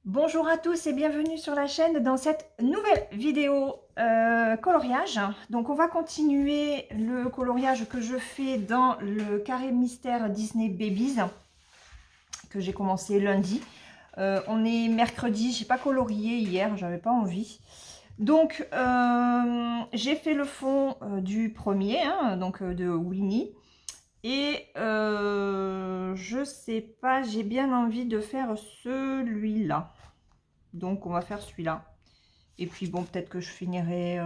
Bonjour à tous et bienvenue sur la chaîne dans cette nouvelle vidéo coloriage. Donc on va continuer le coloriage que je fais dans le carré mystère Disney Babies que j'ai commencé lundi. On est mercredi, j'ai pas colorié hier, j'avais pas envie. Donc j'ai fait le fond du premier, hein, donc de Winnie. Et je sais pas, j'ai bien envie de faire celui-là. Donc on va faire celui-là. Et puis bon, peut-être que je finirai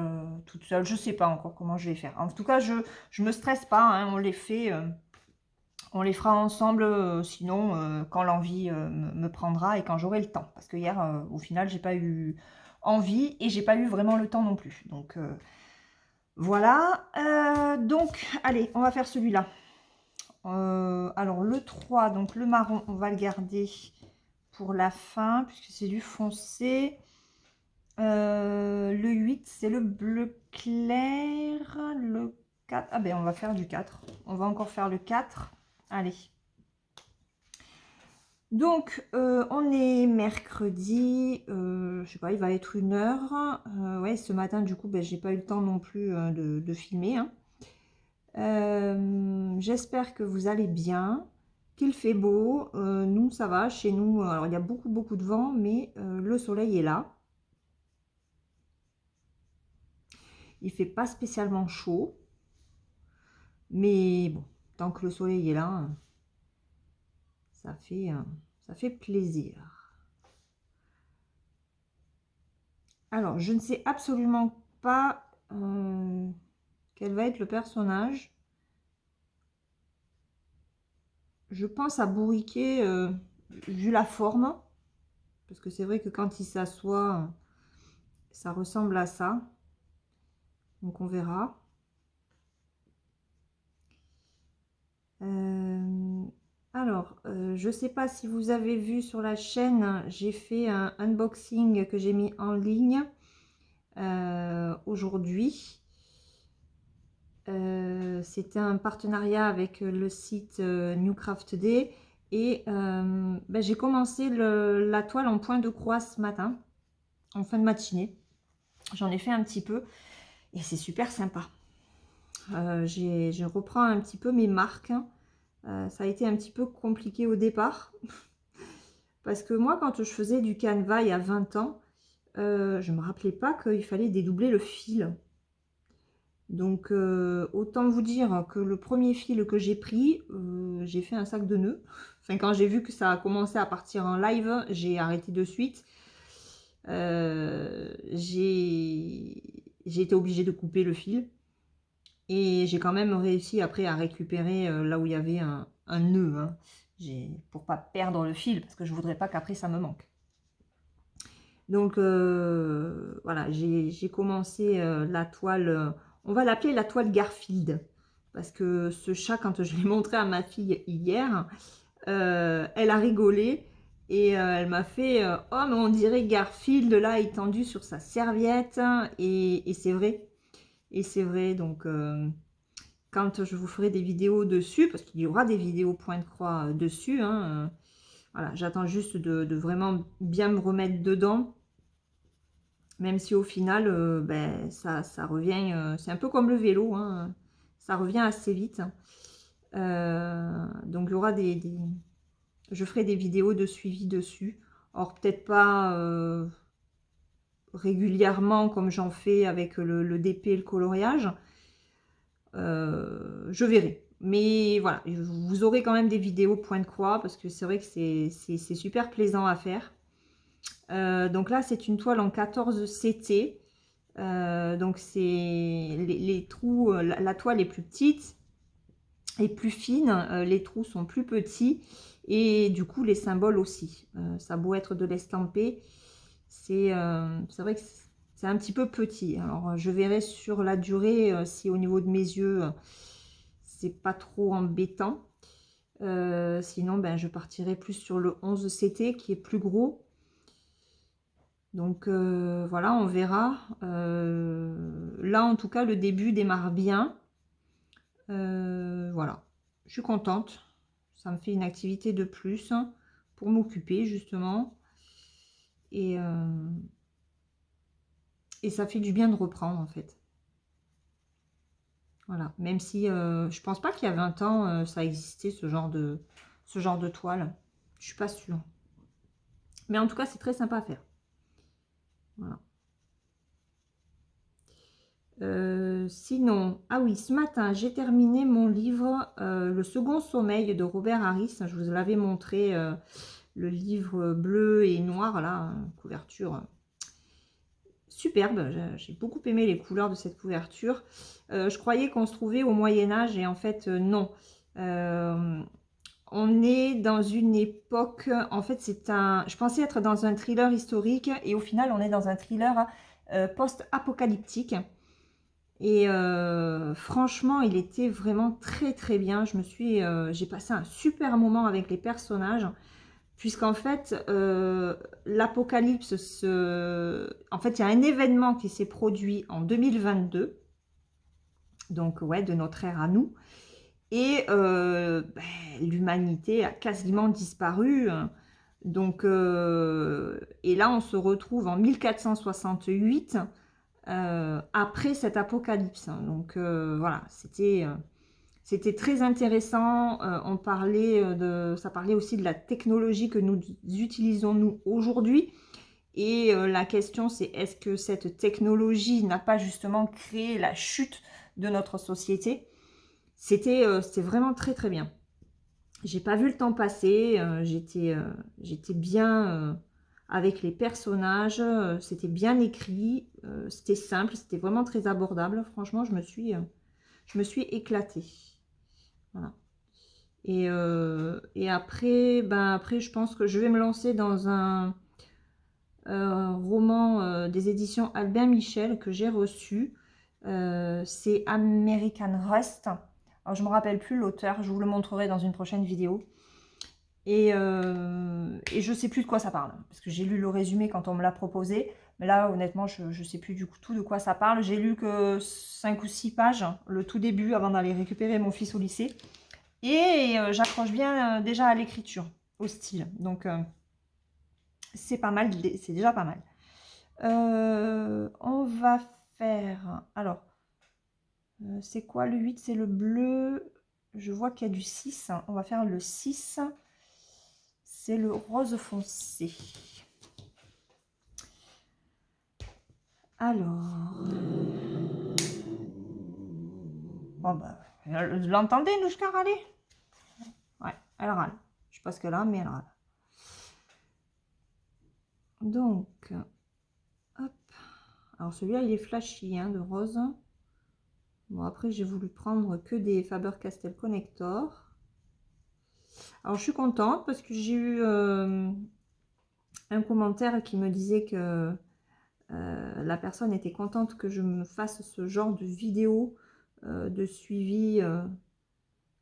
toute seule. Je sais pas encore comment je vais faire. En tout cas, je me stresse pas, hein, on les fait, on les fera ensemble. Sinon, quand l'envie me prendra et quand j'aurai le temps. Parce que hier, au final, j'ai pas eu envie et j'ai pas eu vraiment le temps non plus. Donc voilà. Donc allez, on va faire celui-là. Alors le 3, donc le marron, on va le garder pour la fin puisque c'est du foncé. Le 8, c'est le bleu clair. Le 4, ah ben on va faire du 4. On va encore faire le 4. Allez. Donc, on est mercredi. Je sais pas, il va être 1 heure. Ouais, ce matin, du coup, ben, j'ai pas eu le temps non plus de filmer, hein. J'espère que vous allez bien, qu'il fait beau. Nous, ça va. Chez nous, alors il y a beaucoup de vent, mais le soleil est là. Il fait pas spécialement chaud. Mais bon, tant que le soleil est là, ça fait plaisir. Alors, je ne sais absolument pas quel va être le personnage. Je pense à Bourriquet, vu la forme. Parce que c'est vrai que quand il s'assoit, ça ressemble à ça. Donc, on verra. Alors, je ne sais pas si vous avez vu sur la chaîne, j'ai fait un unboxing que j'ai mis en ligne aujourd'hui. C'était un partenariat avec le site New Craft Day et ben, j'ai commencé la toile en point de croix ce matin, en fin de matinée. J'en ai fait un petit peu et c'est super sympa. Je reprends un petit peu mes marques. Ça a été un petit peu compliqué au départ parce que moi, quand je faisais du canevas il y a 20 ans, je ne me rappelais pas qu'il fallait dédoubler le fil. Donc, autant vous dire que le premier fil que j'ai pris, j'ai fait un sac de nœuds. Enfin, quand j'ai vu que ça a commencé à partir en live, j'ai arrêté de suite. J'ai été obligée de couper le fil. Et j'ai quand même réussi après à récupérer là où il y avait un nœud, hein. Pour pas perdre le fil, parce que je voudrais pas qu'après ça me manque. Donc voilà, j'ai commencé la toile, on va l'appeler la toile Garfield, parce que ce chat, quand je l'ai montré à ma fille hier, elle a rigolé et elle m'a fait oh mais on dirait Garfield là étendu sur sa serviette, et c'est vrai, donc quand je vous ferai des vidéos dessus, parce qu'il y aura des vidéos point de croix dessus, hein, voilà, j'attends juste de vraiment bien me remettre dedans. Même si au final, ben, ça revient, c'est un peu comme le vélo, hein, ça revient assez vite. Donc il y aura je ferai des vidéos de suivi dessus. Or peut-être pas régulièrement comme j'en fais avec le DP et le coloriage. Je verrai. Mais voilà, vous aurez quand même des vidéos point de croix parce que c'est vrai que c'est super plaisant à faire. Donc là, c'est une toile en 14 CT. Donc c'est les trous, la toile est plus petite et plus fine, les trous sont plus petits et du coup les symboles aussi. Ça a beau être de l'estampé, c'est vrai que c'est un petit peu petit. Alors je verrai sur la durée si au niveau de mes yeux c'est pas trop embêtant. Sinon ben, je partirai plus sur le 11 CT qui est plus gros. Donc voilà, on verra. Là, en tout cas, le début démarre bien. Voilà, je suis contente. Ça me fait une activité de plus pour m'occuper, justement. et ça fait du bien de reprendre en fait. Voilà, même si je pense pas qu'il y a 20 ans ça existait ce genre de toile. Je suis pas sûre. Mais en tout cas, c'est très sympa à faire. Voilà. Sinon, ah oui, ce matin, j'ai terminé mon livre Le Second Sommeil de Robert Harris. Je vous l'avais montré, le livre bleu et noir, là, couverture superbe. J'ai beaucoup aimé les couleurs de cette couverture. Je croyais qu'on se trouvait au Moyen-Âge et en fait, non. On est dans une époque, en fait, je pensais être dans un thriller historique et au final, on est dans un thriller post-apocalyptique. Et franchement, il était vraiment très très bien. J'ai passé un super moment avec les personnages, puisqu'en fait, l'apocalypse, en fait, il y a un événement qui s'est produit en 2022, donc ouais, de notre ère à nous, et l'humanité a quasiment disparu. Donc, et là, on se retrouve en 1468. Après cet apocalypse. Donc voilà, c'était très intéressant. Ça parlait aussi de la technologie que nous utilisons nous aujourd'hui. Et la question c'est, est-ce que cette technologie n'a pas justement créé la chute de notre société? C'était vraiment très très bien. J'ai pas vu le temps passer, j'étais bien avec les personnages, c'était bien écrit, c'était simple, c'était vraiment très abordable. Franchement, je me suis éclatée. Voilà. Et après, après, je pense que je vais me lancer dans un roman des éditions Albin Michel que j'ai reçu. C'est American Rust. Alors, je ne me rappelle plus l'auteur, je vous le montrerai dans une prochaine vidéo. Et je ne sais plus de quoi ça parle, parce que j'ai lu le résumé quand on me l'a proposé. Mais là, honnêtement, je ne sais plus du tout de quoi ça parle. J'ai lu que 5 ou 6 pages, le tout début, avant d'aller récupérer mon fils au lycée. Et j'accroche bien déjà à l'écriture, au style. Donc, c'est pas mal, c'est déjà pas mal. On va faire... Alors, c'est quoi le 8? C'est le bleu. Je vois qu'il y a du 6. On va faire le 6. C'est le rose foncé. Alors... Bon, bah, vous l'entendez, Nouchka râler? Ouais, elle râle. Je sais pas ce qu'elle a, mais elle râle. Donc, hop. Alors, celui-là, il est flashy, hein, de rose. Bon, après, j'ai voulu prendre que des Faber-Castell Connector. Alors, je suis contente parce que j'ai eu un commentaire qui me disait que la personne était contente que je me fasse ce genre de vidéo de suivi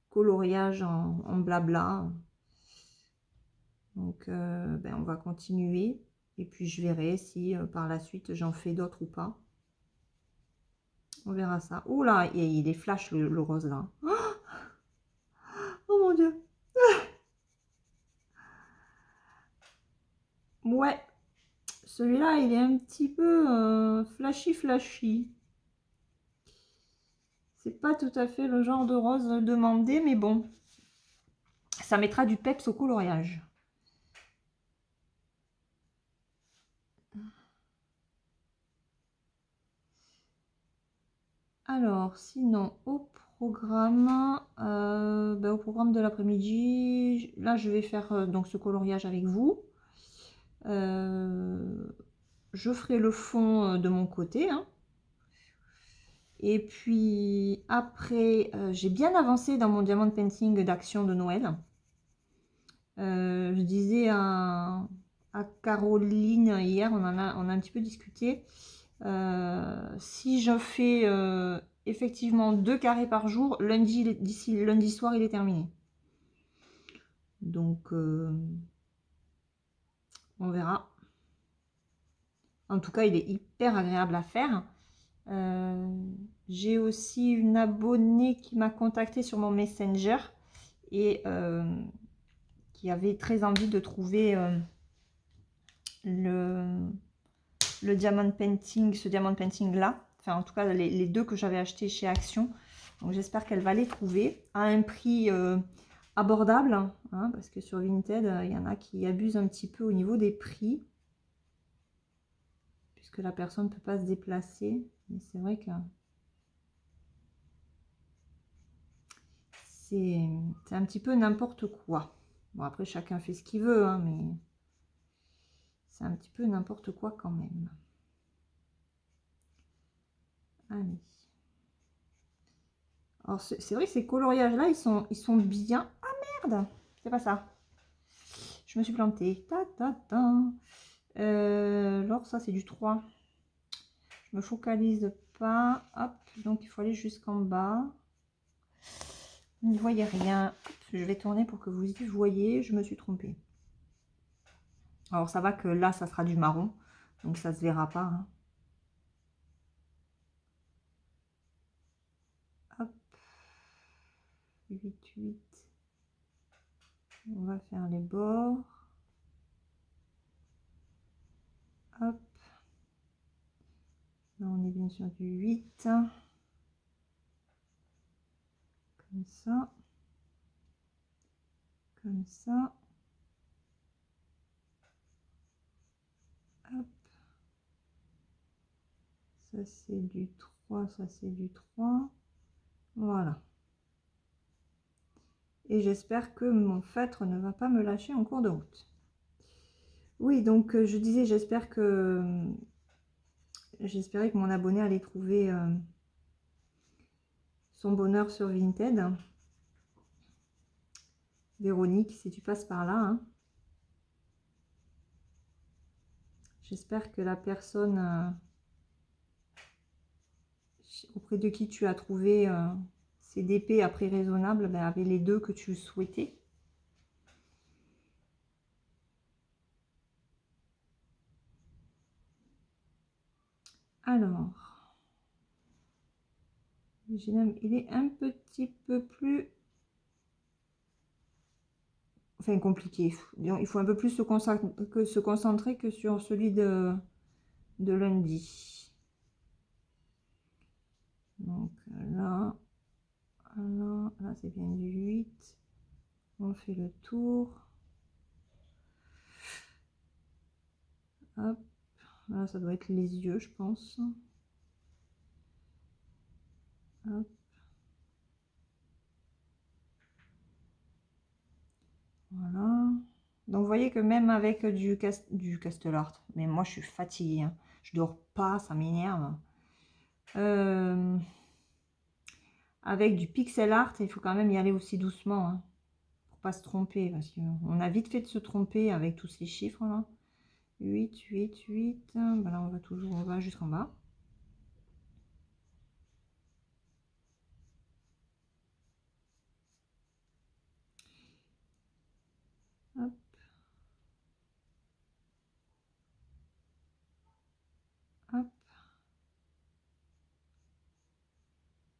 coloriage en blabla. Donc, on va continuer. Et puis, je verrai si par la suite, j'en fais d'autres ou pas. On verra ça. Oh là, il est flash le rose là. Oh mon Dieu. Ouais. Celui-là, il est un petit peu flashy. C'est pas tout à fait le genre de rose demandé, mais bon. Ça mettra du peps au coloriage. Alors, sinon, au programme de l'après-midi, là, je vais faire donc ce coloriage avec vous. Je ferai le fond de mon côté, hein. Et puis après, j'ai bien avancé dans mon diamant painting d'action de Noël. Je disais à Caroline hier, on a un petit peu discuté. Si je fais effectivement 2 carrés par jour, d'ici lundi soir, il est terminé. Donc, on verra. En tout cas, il est hyper agréable à faire. J'ai aussi une abonnée qui m'a contacté sur mon Messenger et qui avait très envie de trouver le le diamond painting, ce diamond painting là. Enfin, en tout cas, les deux que j'avais achetés chez Action. Donc, j'espère qu'elle va les trouver à un prix abordable. Hein, parce que sur Vinted, il y en a qui abusent un petit peu au niveau des prix. Puisque la personne ne peut pas se déplacer. Mais c'est vrai que c'est un petit peu n'importe quoi. Bon, après, chacun fait ce qu'il veut, hein, mais c'est un petit peu n'importe quoi quand même. Allez. Alors, c'est vrai que ces coloriages-là, ils sont bien... Ah, merde! C'est pas ça. Je me suis plantée. Ta, ta, ta. Alors, ça, c'est du 3. Je me focalise pas. Hop, donc il faut aller jusqu'en bas. Vous n'y voyez rien. Je vais tourner pour que vous y voyez. Je me suis trompée. Alors, ça va que là, ça sera du marron. Donc, ça se verra pas. Hein. Hop. 8, 8. On va faire les bords. Hop. Là, on est bien sur du 8. Comme ça. Comme ça. Hop. Ça, c'est du 3. Ça, c'est du 3. Voilà. Et j'espère que mon feutre ne va pas me lâcher en cours de route. Oui, donc je disais, j'espère que... J'espérais que mon abonné allait trouver son bonheur sur Vinted. Véronique, si tu passes par là. Hein. J'espère que la personne auprès de qui tu as trouvé ces DP à prix raisonnable ben, avait les deux que tu souhaitais. Alors, il est un petit peu plus... Enfin, compliqué. Il faut un peu plus se concentrer que sur celui de lundi. Donc là, là c'est bien du 8. On fait le tour. Hop. Là, ça doit être les yeux, je pense. Hop. Voilà. Donc, vous voyez que même avec du Castle Art, mais moi, je suis fatiguée. Hein. Je dors pas, ça m'énerve. Avec du pixel art, il faut quand même y aller aussi doucement. Hein, pour pas se tromper. Parce qu'on a vite fait de se tromper avec tous ces chiffres là. 8, 8, 8. Ben là, on va jusqu'en bas. Hop. Hop.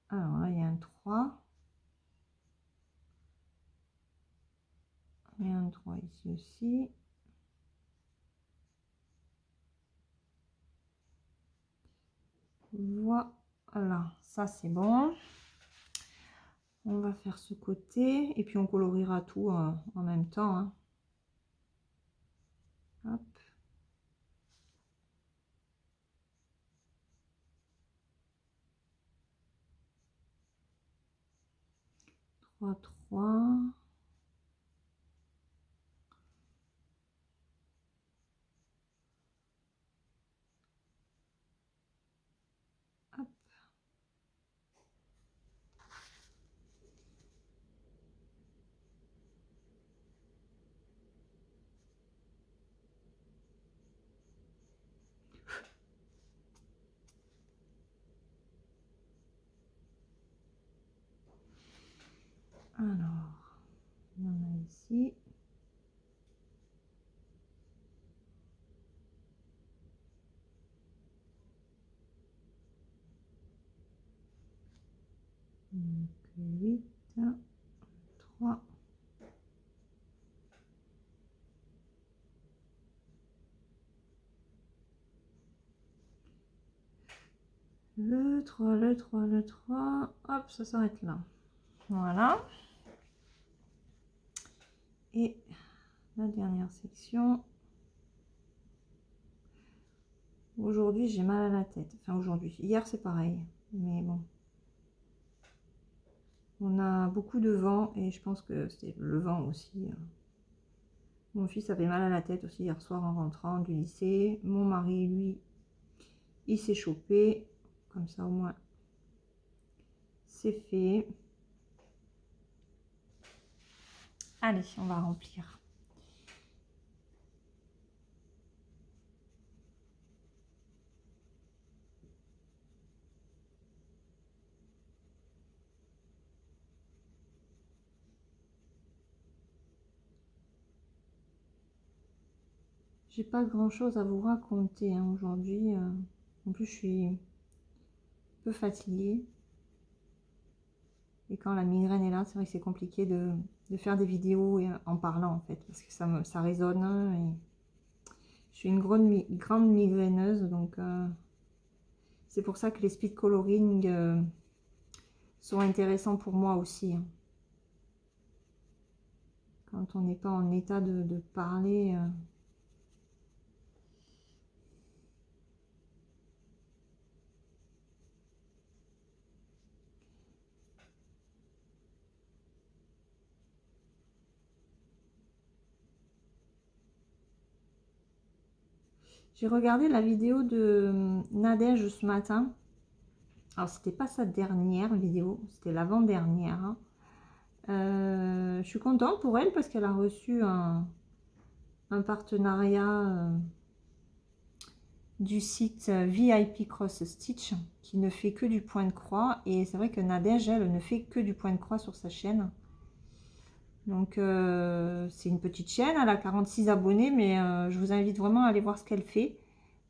Alors là, il y a un 3. Il y a un 3 ici aussi. Voilà, ça c'est bon. On va faire ce côté et puis on coloriera tout en même temps. Hein. Hop. 3, 3. Hop. Alors, il y en a ici. Donc 8, 3. Le 3, le 3, le 3. Hop, ça s'arrête là. Voilà. Et la dernière section. Aujourd'hui, j'ai mal à la tête. Enfin, aujourd'hui. Hier, c'est pareil. Mais bon. On a beaucoup de vent et je pense que c'est le vent aussi. Mon fils avait mal à la tête aussi hier soir en rentrant du lycée. Mon mari, lui, il s'est chopé. Comme ça, au moins, c'est fait. Allez, on va remplir. J'ai pas grand chose à vous raconter hein, aujourd'hui. En plus, je suis un peu fatiguée. Et quand la migraine est là, c'est vrai que c'est compliqué de faire des vidéos en parlant en fait. Parce que ça résonne. Et je suis une grande migraineuse. Donc c'est pour ça que les speed coloring sont intéressants pour moi aussi. Hein. Quand on n'est pas en état de parler... J'ai regardé la vidéo de Nadège ce matin. Alors, c'était pas sa dernière vidéo, c'était l'avant-dernière. Hein. Je suis contente pour elle parce qu'elle a reçu un partenariat du site VIP Cross Stitch qui ne fait que du point de croix. Et c'est vrai que Nadège, elle, ne fait que du point de croix sur sa chaîne. Donc, c'est une petite chaîne, elle a 46 abonnés, mais je vous invite vraiment à aller voir ce qu'elle fait.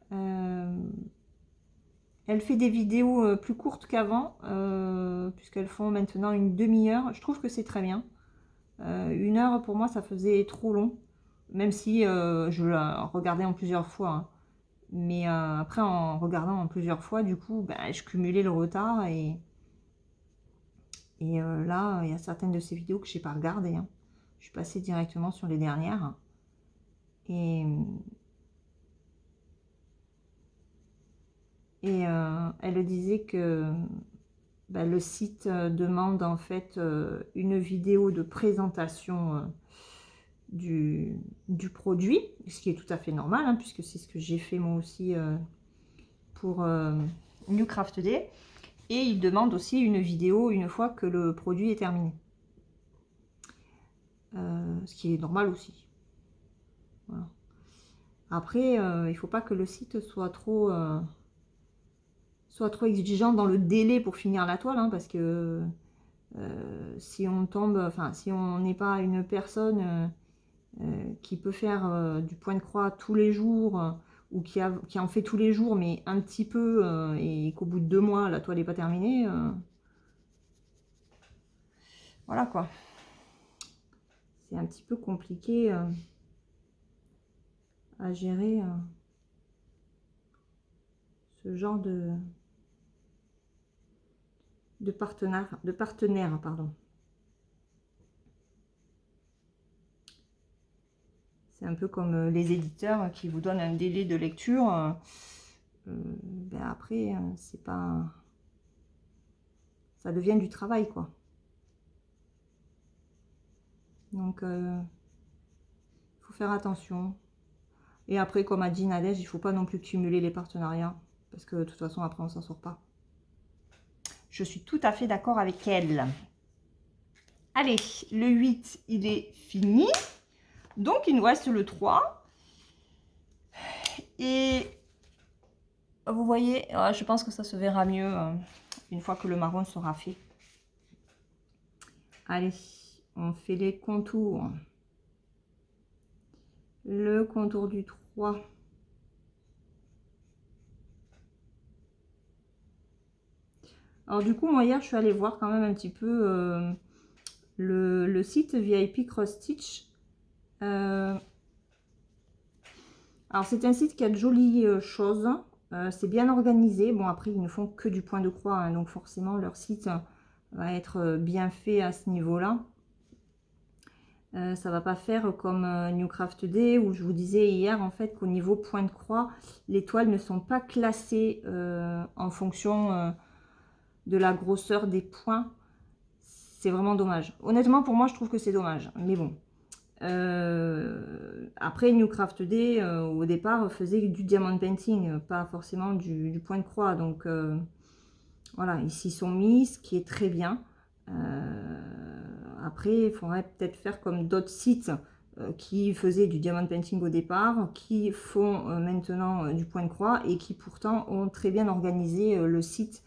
Elle fait des vidéos plus courtes qu'avant, puisqu'elles font maintenant une demi-heure. Je trouve que c'est très bien. 1 heure, pour moi, ça faisait trop long, même si je la regardais en plusieurs fois. Hein. Mais après, en regardant en plusieurs fois, du coup, ben, je cumulais le retard. Et là, il y a certaines de ces vidéos que je n'ai pas regardées. Hein. Je suis passée directement sur les dernières. Et elle disait que ben, le site demande en fait une vidéo de présentation du produit, ce qui est tout à fait normal, hein, puisque c'est ce que j'ai fait moi aussi pour New Craft Day. Et il demande aussi une vidéo une fois que le produit est terminé. Ce qui est normal aussi. Voilà. Après, il ne faut pas que le site soit trop exigeant dans le délai pour finir la toile, hein, parce que si on tombe, enfin si on n'est pas une personne qui peut faire du point de croix tous les jours ou qui en fait tous les jours mais un petit peu et qu'au bout de 2 mois la toile n'est pas terminée, voilà quoi. C'est un petit peu compliqué à gérer ce genre de partenaire, pardon. C'est un peu comme les éditeurs qui vous donnent un délai de lecture. Ben après, c'est pas... Ça devient du travail, quoi. Donc, faut faire attention. Et après, comme a dit Nadège, il ne faut pas non plus cumuler les partenariats. Parce que de toute façon, après, on s'en sort pas. Je suis tout à fait d'accord avec elle. Allez, le 8, il est fini. Donc, il nous reste le 3. Et vous voyez, je pense que ça se verra mieux une fois que le marron sera fait. Allez, on fait les contours. Le contour du 3. Alors du coup, moi hier, je suis allée voir quand même un petit peu le site VIP Cross Stitch. Alors c'est un site qui a de jolies choses. c'est bien organisé. Bon, après, ils ne font que du point de croix, hein, donc forcément, leur site va être bien fait à ce niveau-là. Ça va pas faire comme New Craft Day, où je vous disais hier, en fait, qu'au niveau point de croix, les toiles ne sont pas classées en fonction de la grosseur des points. C'est vraiment dommage. Honnêtement, pour moi, je trouve que c'est dommage. Mais bon. Après, New Craft Day, au départ, faisait du diamond painting, pas forcément du point de croix. Donc, voilà, ils s'y sont mis, ce qui est très bien. Après, il faudrait peut-être faire comme d'autres sites qui faisaient du diamond painting au départ, qui font maintenant du point de croix et qui pourtant ont très bien organisé le site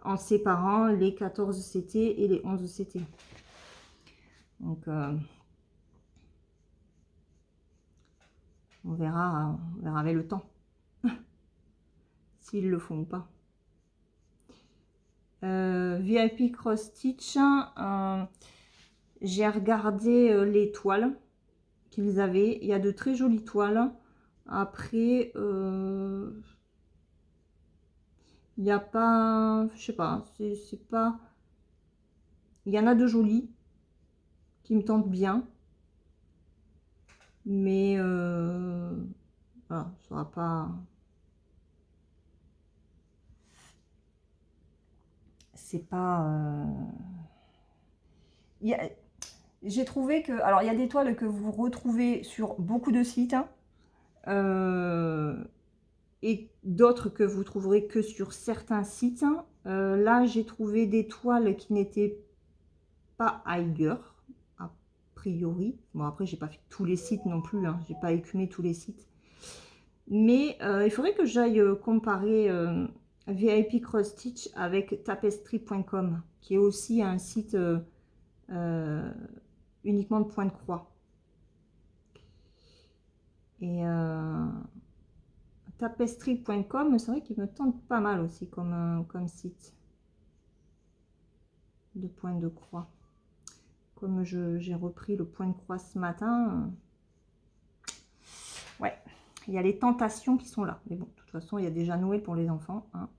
en séparant les 14 CT et les 11 CT. Donc, on verra avec le temps s'ils le font ou pas. VIP Cross Stitch, j'ai regardé les toiles qu'ils avaient. Il y a de très jolies toiles. Après, il n'y a pas, je sais pas, c'est pas. Il y en a de jolies qui me tentent bien, mais voilà, ça sera pas. C'est pas. J'ai trouvé que, alors il y a des toiles que vous retrouvez sur beaucoup de sites, hein, et d'autres que vous trouverez que sur certains sites. Là, j'ai trouvé des toiles qui n'étaient pas ailleurs, a priori. Bon, après, j'ai pas fait tous les sites non plus, hein, j'ai pas écumé tous les sites. Mais il faudrait que j'aille comparer VIP Cross Stitch avec tapestry.com, qui est aussi un site uniquement de point de croix. Et tapestry.com, c'est vrai qu'il me tente pas mal aussi comme site de point de croix. Comme j'ai repris le point de croix ce matin, ouais, il y a les tentations qui sont là. Mais bon, de toute façon, il y a déjà Noël pour les enfants, hein.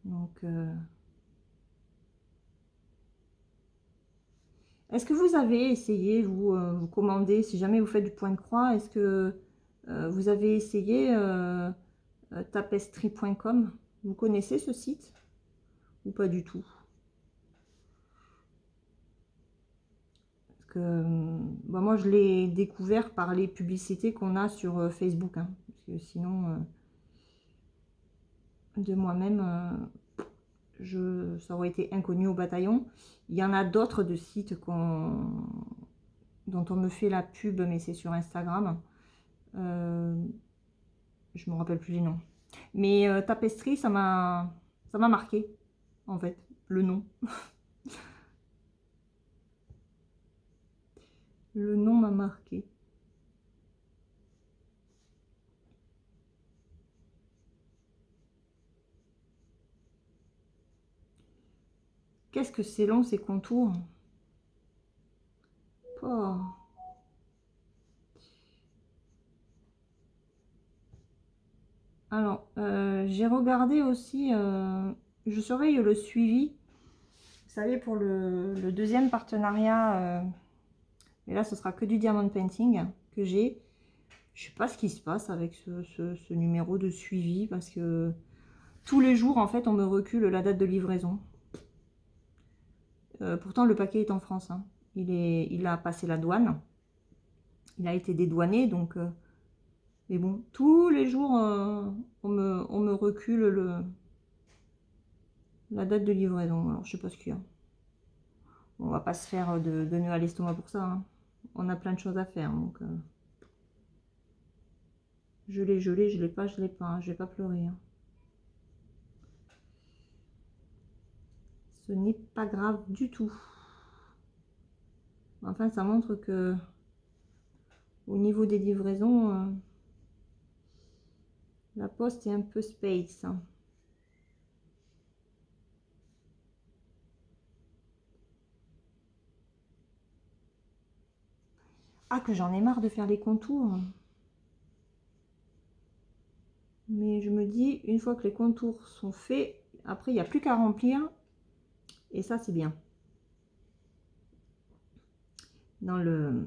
Donc, est-ce que vous avez essayé, vous commandez, si jamais vous faites du point de croix, est-ce que vous avez essayé tapestry.com? Vous connaissez ce site ou pas du tout? Parce que bah, moi, je l'ai découvert par les publicités qu'on a sur Facebook, hein, parce que sinon, de moi-même, ça aurait été inconnu au bataillon. Il y en a d'autres de sites dont on me fait la pub, mais c'est sur Instagram. Je me rappelle plus les noms. Mais Tapestry, ça m'a marqué, en fait, le nom. Le nom m'a marqué. Qu'est-ce que c'est long ces contours? Oh. Alors, j'ai regardé aussi, je surveille le suivi. Vous savez, pour le deuxième partenariat, et là, ce sera que du diamond painting que j'ai. Je sais pas ce qui se passe avec ce numéro de suivi, parce que tous les jours, en fait, on me recule la date de livraison. Pourtant, le paquet est en France, hein. Il a passé la douane. Il a été dédouané, donc... mais bon, tous les jours, on me recule la date de livraison. Alors, je sais pas ce qu'il y a. On va pas se faire de nœud à l'estomac pour ça, hein. On a plein de choses à faire, donc... je l'ai, je l'ai pas, je l'ai pas, hein. Je vais pas pleurer, hein. Ce n'est pas grave du tout. Enfin, ça montre que au niveau des livraisons, la poste est un peu space, hein. Ah, que j'en ai marre de faire les contours. Mais je me dis, une fois que les contours sont faits, après, il n'y a plus qu'à remplir. Et ça, c'est bien. Dans le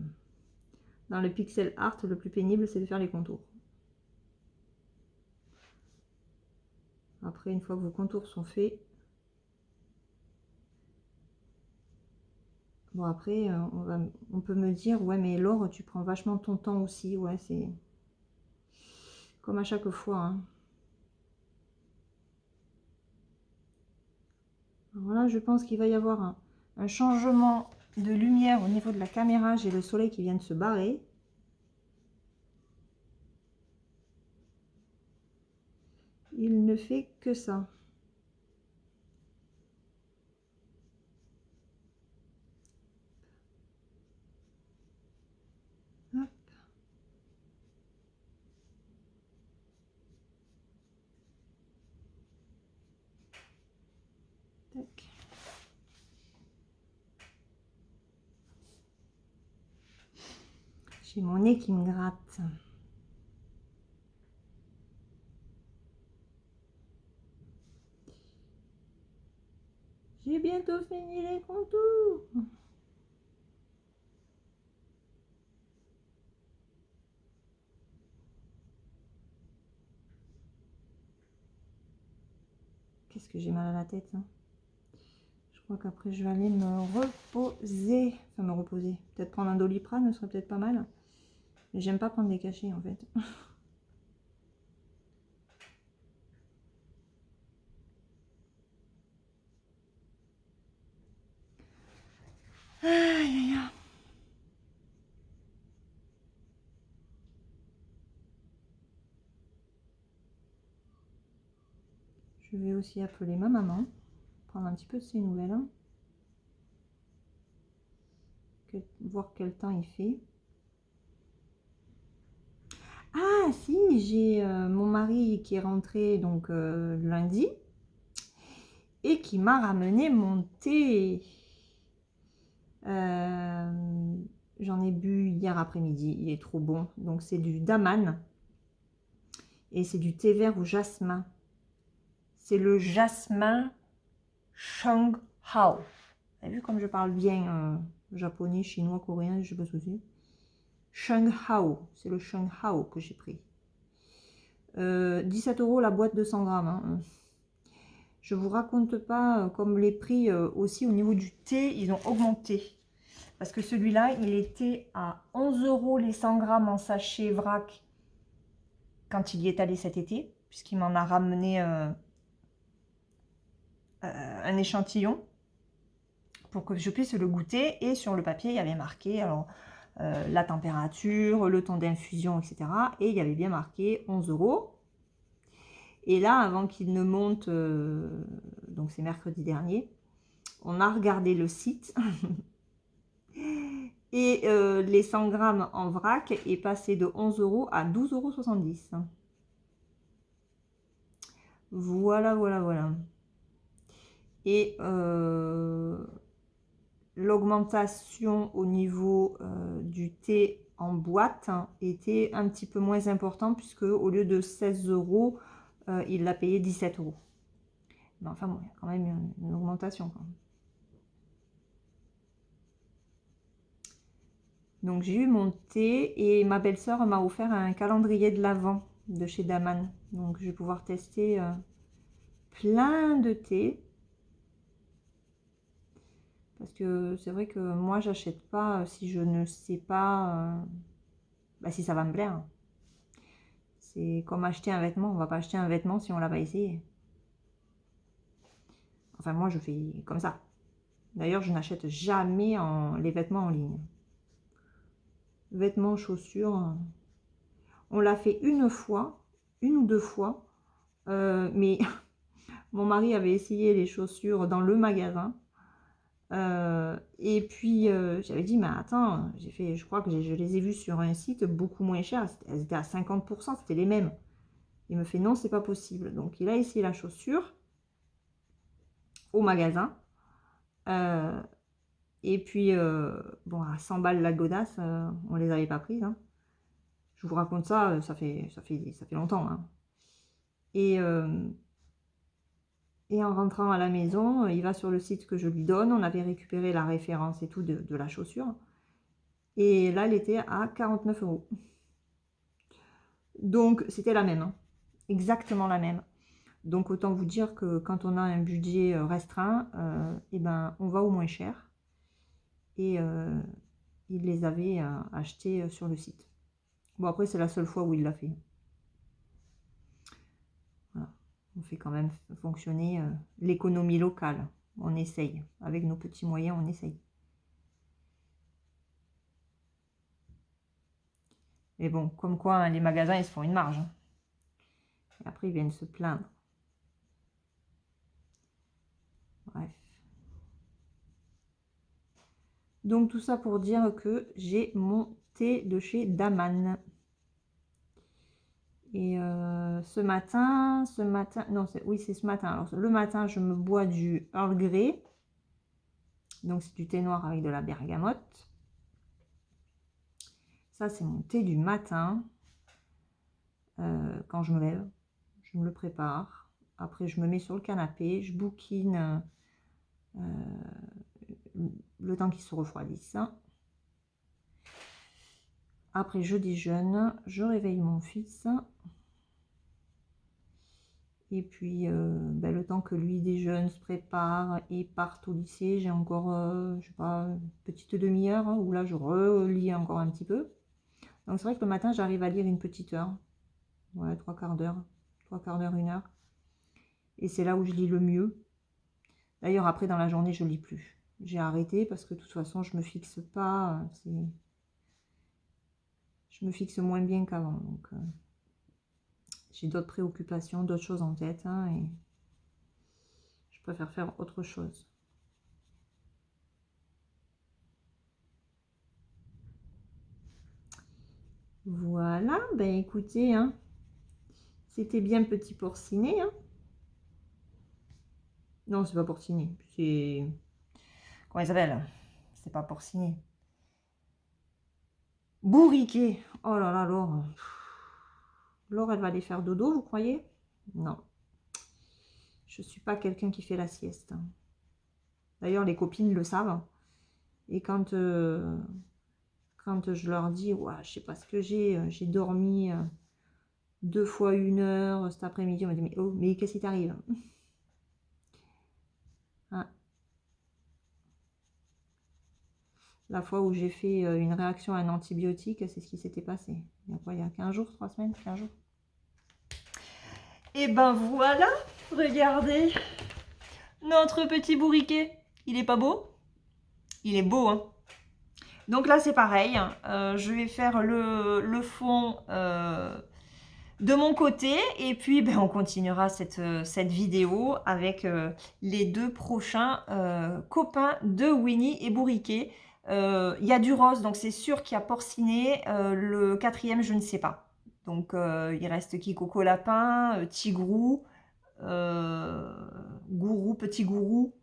pixel art, le plus pénible, c'est de faire les contours. Après, une fois que vos contours sont faits, bon, après, on peut me dire, ouais, mais Laure, tu prends vachement ton temps aussi. Ouais, c'est comme à chaque fois, hein. Alors là, je pense qu'il va y avoir un changement de lumière au niveau de la caméra. J'ai le soleil qui vient de se barrer. Il ne fait que ça. Hop. Tac. J'ai mon nez qui me gratte. J'ai bientôt fini les contours. Qu'est-ce que j'ai mal à la tête, hein. Je crois qu'après je vais aller me reposer. Enfin me reposer. Peut-être prendre un Doliprane, ce serait peut-être pas mal. Mais j'aime pas prendre des cachets en fait. Aïe aïe aïe. Je vais aussi appeler ma maman. Prendre un petit peu de ses nouvelles. Hein. Voir quel temps il fait. Ah si, j'ai mon mari qui est rentré donc lundi et qui m'a ramené mon thé. J'en ai bu hier après-midi, il est trop bon. Donc c'est du daman et c'est du thé vert au jasmin. C'est le jasmin Sheng Hao. Vous avez vu comme je parle bien japonais, chinois, coréen, je sais pas ce que c'est. Sheng Hao, c'est le Sheng Hao que j'ai pris. 17 € la boîte de 100 grammes. Hein. Je vous raconte pas comme les prix aussi au niveau du thé, ils ont augmenté. Parce que celui-là, il était à 11 € les 100 grammes en sachet vrac quand il y est allé cet été, puisqu'il m'en a ramené un échantillon pour que je puisse le goûter. Et sur le papier, il y avait marqué alors, la température, le temps d'infusion, etc. Et il y avait bien marqué 11 €. Et là, avant qu'il ne monte, donc c'est mercredi dernier, on a regardé le site. Et les 100 grammes en vrac est passé de 11 € à 12,70 €. Voilà, voilà, voilà. Et l'augmentation au niveau du thé en boîte était un petit peu moins important puisque au lieu de 16 €, il l'a payé 17 €. Mais enfin bon, il y a quand même une augmentation. Quand même. Donc j'ai eu mon thé et ma belle-sœur m'a offert un calendrier de l'Avent de chez Daman. Donc je vais pouvoir tester plein de thé. Parce que c'est vrai que moi j'achète pas si je ne sais pas si ça va me plaire. C'est comme acheter un vêtement, on va pas acheter un vêtement si on l'a pas essayé. Enfin moi je fais comme ça. D'ailleurs je n'achète jamais les vêtements en ligne. Vêtements, chaussures, on l'a fait une fois, une ou deux fois, mais mon mari avait essayé les chaussures dans le magasin. Et puis j'avais dit mais attends, je crois que je les ai vues sur un site beaucoup moins cher, elles étaient à 50%, c'était les mêmes. Il me fait non, c'est pas possible. Donc il a essayé la chaussure au magasin. Et puis bon, à 100 balles la godasse, on les avait pas prises. Hein. Je vous raconte ça, ça fait longtemps. Hein. Et en rentrant à la maison, il va sur le site que je lui donne. On avait récupéré la référence et tout de la chaussure. Et là, elle était à 49 €. Donc, c'était la même, hein. Exactement la même. Donc, autant vous dire que quand on a un budget restreint, eh ben, on va au moins cher. Et il les avait achetés sur le site. Bon, après, c'est la seule fois où il l'a fait. Voilà. On fait quand même fonctionner l'économie locale. On essaye. Avec nos petits moyens, on essaye. Mais bon, comme quoi, hein, les magasins, ils se font une marge. Hein. Et après, ils viennent se plaindre. Bref. Donc, tout ça pour dire que j'ai mon thé de chez Daman. Et ce matin, non, oui, c'est ce matin. Alors, le matin, je me bois du Earl Grey. Donc, c'est du thé noir avec de la bergamote. Ça, c'est mon thé du matin. Quand je me lève, je me le prépare. Après, je me mets sur le canapé, je bouquine le temps qu'il se refroidisse. Après, je déjeune, je réveille mon fils. Et puis, le temps que lui déjeune, se prépare et parte au lycée, j'ai encore, je sais pas, une petite demi-heure où là, je relis encore un petit peu. Donc, c'est vrai que le matin, j'arrive à lire une petite heure. Ouais, 3/4 d'heure. 3/4 d'heure, 1 heure. Et c'est là où je lis le mieux. D'ailleurs, après, dans la journée, je lis plus. J'ai arrêté parce que de toute façon, je me fixe pas. Je me fixe moins bien qu'avant. Donc, j'ai d'autres préoccupations, d'autres choses en tête. Hein, et je préfère faire autre chose. Voilà. Ben écoutez, hein, c'était bien petit porcinet. Hein. Non, c'est pas porcinet. C'est... Comment il s'appelle? C'est pas porcinet. Bourriquet. Oh là là, Laure. Laure, elle va aller faire dodo, vous croyez? Non. Je suis pas quelqu'un qui fait la sieste. D'ailleurs, les copines le savent. Et quand je leur dis, ouais, je sais pas ce que j'ai dormi 2 fois 1 heure cet après-midi, on m'a dit, mais, oh, mais qu'est-ce qui t'arrive? Hein. La fois où j'ai fait une réaction à un antibiotique, c'est ce qui s'était passé. Il y a quoi, il y a 15 jours, 3 semaines, 15 jours. Et ben voilà, regardez, notre petit bourriquet. Il est pas beau? Il est beau, hein. Donc là, c'est pareil. Je vais faire le fond de mon côté. Et puis, ben, on continuera cette vidéo avec les 2 prochains copains de Winnie et Bourriquet. Il y a du rose, donc c'est sûr qu'il y a porcinet. Le 4e, je ne sais pas. Donc, il reste qui? Coco Lapin, Tigrou, Gourou, Petit Gourou.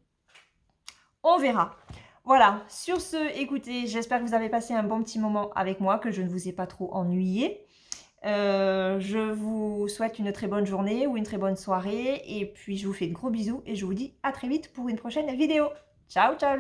On verra. Voilà, sur ce, écoutez, j'espère que vous avez passé un bon petit moment avec moi, que je ne vous ai pas trop ennuyé. Je vous souhaite une très bonne journée ou une très bonne soirée. Et puis, je vous fais de gros bisous et je vous dis à très vite pour une prochaine vidéo. Ciao, ciao!